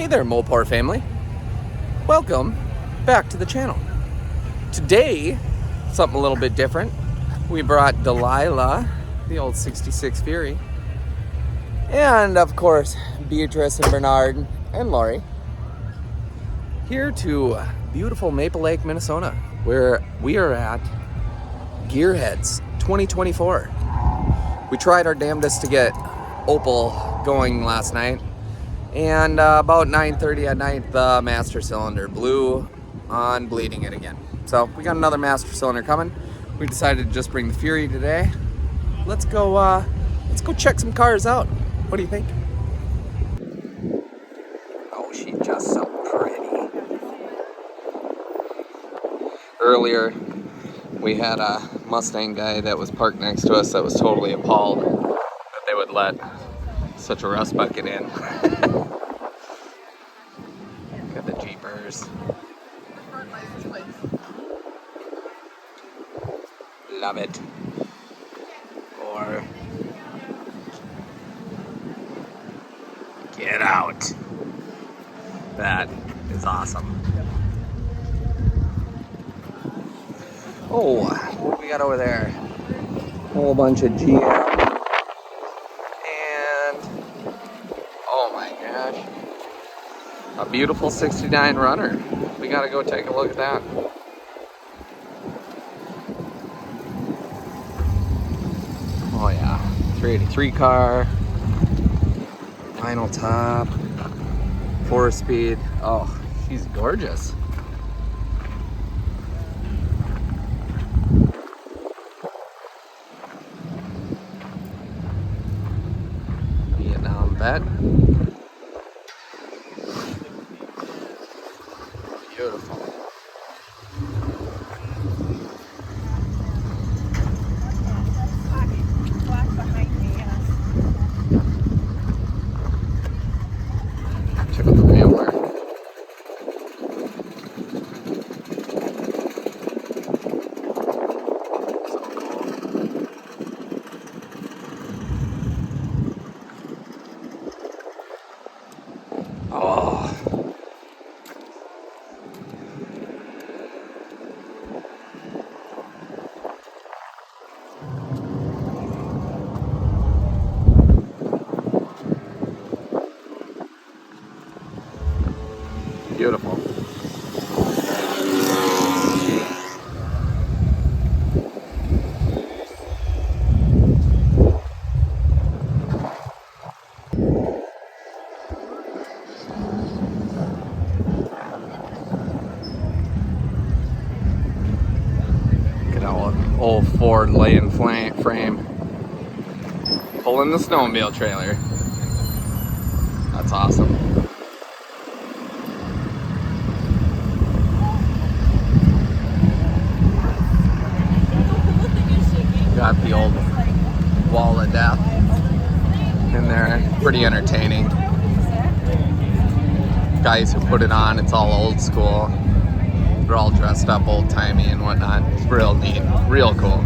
Hey there, Mopoor family. Welcome back to the channel. Today, something a little bit different. We brought Delilah, the old 66 Fury, and of course, Beatrice and Bernard and Lori, here to beautiful Maple Lake, Minnesota, where we are at Gearheads 2024. We tried our damnedest to get Opal going last night, and about 9:30 at night, the master cylinder blew on bleeding it again. So we got another master cylinder coming. We decided to just bring the Fury today. Let's go check some cars out. What do you think? Oh, she's just so pretty. Earlier, we had a Mustang guy that was parked next to us that was totally appalled that they would let such a rust bucket in. Got the Jeepers. Love it. Or get out. That is awesome. Oh, what do we got over there? A whole bunch of GM. And oh my gosh, a beautiful 69 runner. We gotta go take a look at that. Oh yeah, 383 car, vinyl top, 4-speed. Oh, she's gorgeous. Vietnam vet. Beautiful. Check out the Rambler. So cool. Oh. Beautiful. Look at how old Ford laying frame. Pulling the snowmobile trailer. That's awesome. Got the old wall of death in there. Pretty entertaining. Guys who put it on, it's all old school. They're all dressed up old timey and whatnot. It's real neat, real cool.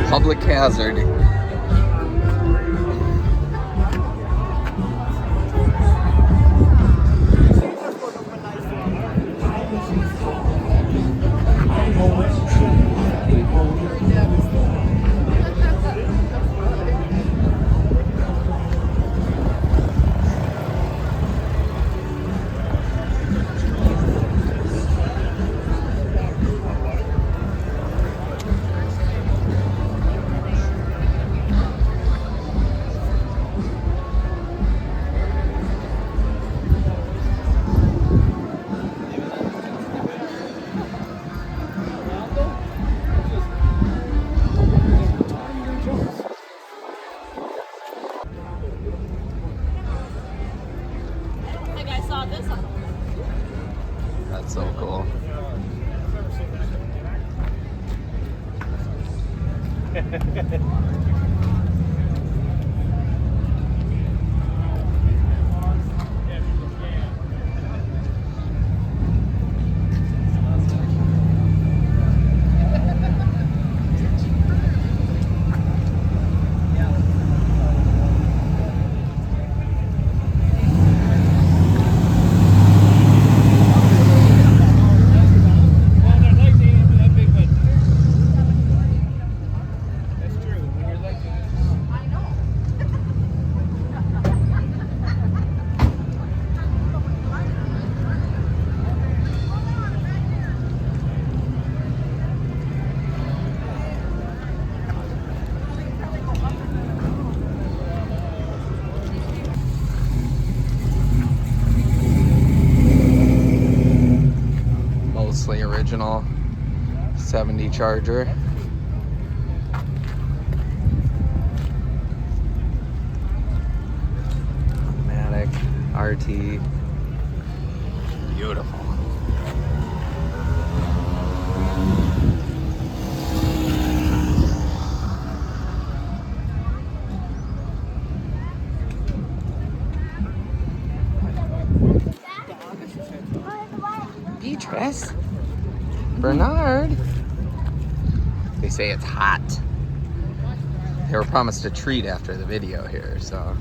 Public hazard. That's so cool. Mostly original 70 Charger. Automatic RT. Beautiful. Beatrice? Bernard? They say it's hot. They were promised a treat after the video here, so.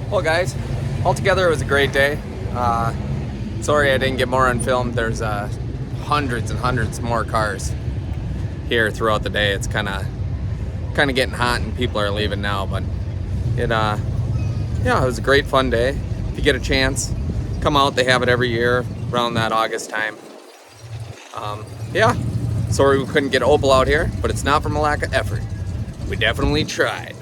Well, guys, altogether it was a great day. Sorry I didn't get more on film. There's hundreds and hundreds more cars here throughout the day. It's kind of getting hot and people are leaving now, but it was a great fun day. If you get a chance, come out. They have it every year around that August time. Sorry we couldn't get Opal out here, but it's not from a lack of effort. We definitely tried.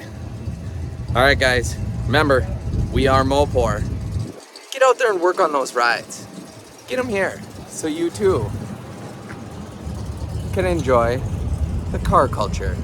All right, guys, remember, we are Mopoor. Get out there and work on those rides. Get them here so you too can enjoy the car culture.